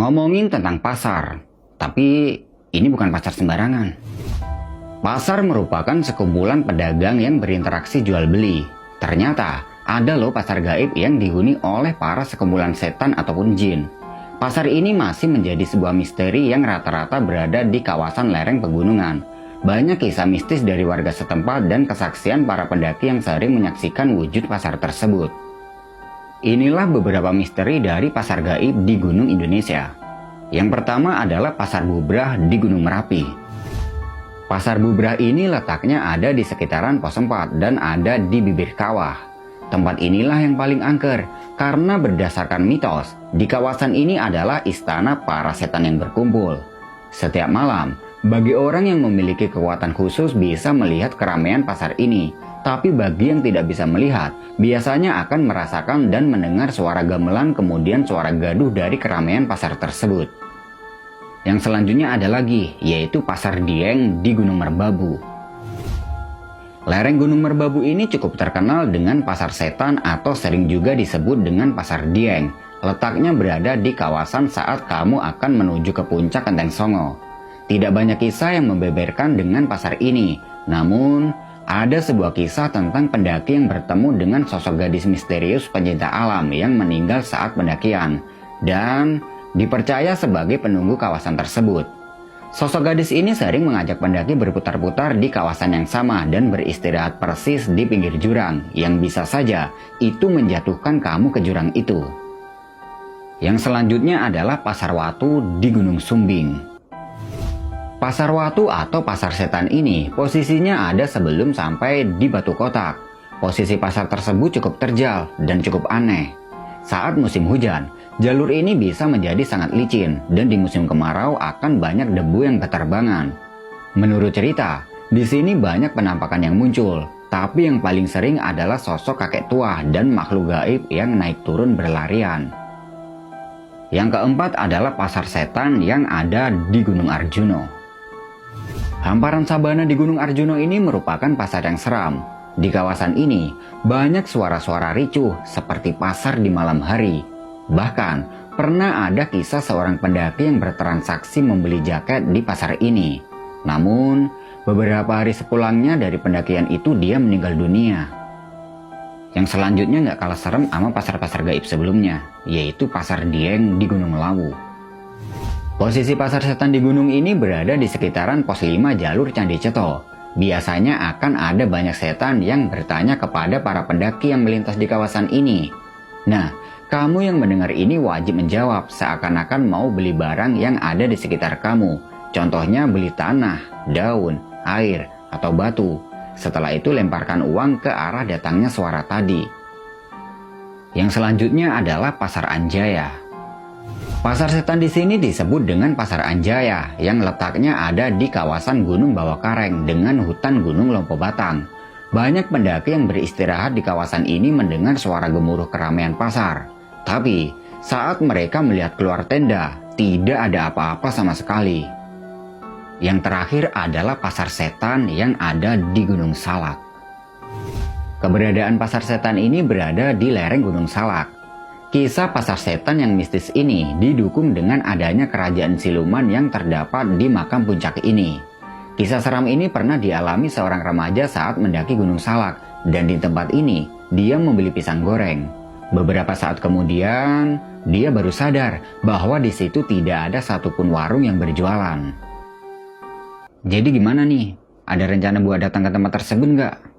Ngomongin tentang pasar, tapi ini bukan pasar sembarangan. Pasar merupakan sekumpulan pedagang yang berinteraksi jual beli. Ternyata ada loh pasar gaib yang dihuni oleh para sekumpulan setan ataupun jin. Pasar ini masih menjadi sebuah misteri yang rata-rata berada di kawasan lereng pegunungan. Banyak kisah mistis dari warga setempat dan kesaksian para pendaki yang sering menyaksikan wujud pasar tersebut. Inilah beberapa misteri dari pasar gaib di Gunung Indonesia. Yang pertama adalah Pasar Bubrah di Gunung Merapi. Pasar Bubrah ini letaknya ada di sekitaran Pos 4 dan ada di bibir kawah. Tempat inilah yang paling angker karena berdasarkan mitos, di kawasan ini adalah istana para setan yang berkumpul. Setiap malam, bagi orang yang memiliki kekuatan khusus bisa melihat keramaian pasar ini. Tapi bagi yang tidak bisa melihat, biasanya akan merasakan dan mendengar suara gamelan kemudian suara gaduh dari keramaian pasar tersebut. Yang selanjutnya ada lagi, yaitu Pasar Dieng di Gunung Merbabu. Lereng Gunung Merbabu ini cukup terkenal dengan pasar setan atau sering juga disebut dengan Pasar Dieng. Letaknya berada di kawasan saat kamu akan menuju ke puncak Kenteng Songo. Tidak banyak kisah yang membeberkan dengan pasar ini, namun ada sebuah kisah tentang pendaki yang bertemu dengan sosok gadis misterius pencinta alam yang meninggal saat pendakian dan dipercaya sebagai penunggu kawasan tersebut. Sosok gadis ini sering mengajak pendaki berputar-putar di kawasan yang sama dan beristirahat persis di pinggir jurang yang bisa saja itu menjatuhkan kamu ke jurang itu. Yang selanjutnya adalah Pasar Watu di Gunung Sumbing. Pasar Watu atau pasar setan ini posisinya ada sebelum sampai di Batu Kotak. Posisi pasar tersebut cukup terjal dan cukup aneh. Saat musim hujan, jalur ini bisa menjadi sangat licin dan di musim kemarau akan banyak debu yang berterbangan. Menurut cerita, di sini banyak penampakan yang muncul, tapi yang paling sering adalah sosok kakek tua dan makhluk gaib yang naik turun berlarian. Yang keempat adalah pasar setan yang ada di Gunung Arjuno. Hamparan sabana di Gunung Arjuno ini merupakan pasar yang seram. Di kawasan ini, banyak suara-suara ricuh seperti pasar di malam hari. Bahkan, pernah ada kisah seorang pendaki yang bertransaksi membeli jaket di pasar ini. Namun, beberapa hari sepulangnya dari pendakian itu dia meninggal dunia. Yang selanjutnya nggak kalah serem sama pasar-pasar gaib sebelumnya, yaitu Pasar Dieng di Gunung Lawu. Posisi pasar setan di gunung ini berada di sekitaran pos 5 jalur Candi Ceto. Biasanya akan ada banyak setan yang bertanya kepada para pendaki yang melintas di kawasan ini. Nah, kamu yang mendengar ini wajib menjawab seakan-akan mau beli barang yang ada di sekitar kamu. Contohnya beli tanah, daun, air, atau batu. Setelah itu lemparkan uang ke arah datangnya suara tadi. Yang selanjutnya adalah Pasar Anjaya. Pasar setan di sini disebut dengan Pasar Anjaya yang letaknya ada di kawasan Gunung Bawah-Kareng dengan hutan Gunung Lompo Batang. Banyak pendaki yang beristirahat di kawasan ini mendengar suara gemuruh keramaian pasar. Tapi saat mereka melihat keluar tenda, tidak ada apa-apa sama sekali. Yang terakhir adalah Pasar Setan yang ada di Gunung Salak. Keberadaan Pasar Setan ini berada di lereng Gunung Salak. Kisah pasar setan yang mistis ini didukung dengan adanya kerajaan siluman yang terdapat di makam puncak ini. Kisah seram ini pernah dialami seorang remaja saat mendaki Gunung Salak dan di tempat ini dia membeli pisang goreng. Beberapa saat kemudian dia baru sadar bahwa di situ tidak ada satupun warung yang berjualan. Jadi gimana nih? Ada rencana buat datang ke tempat tersebut nggak?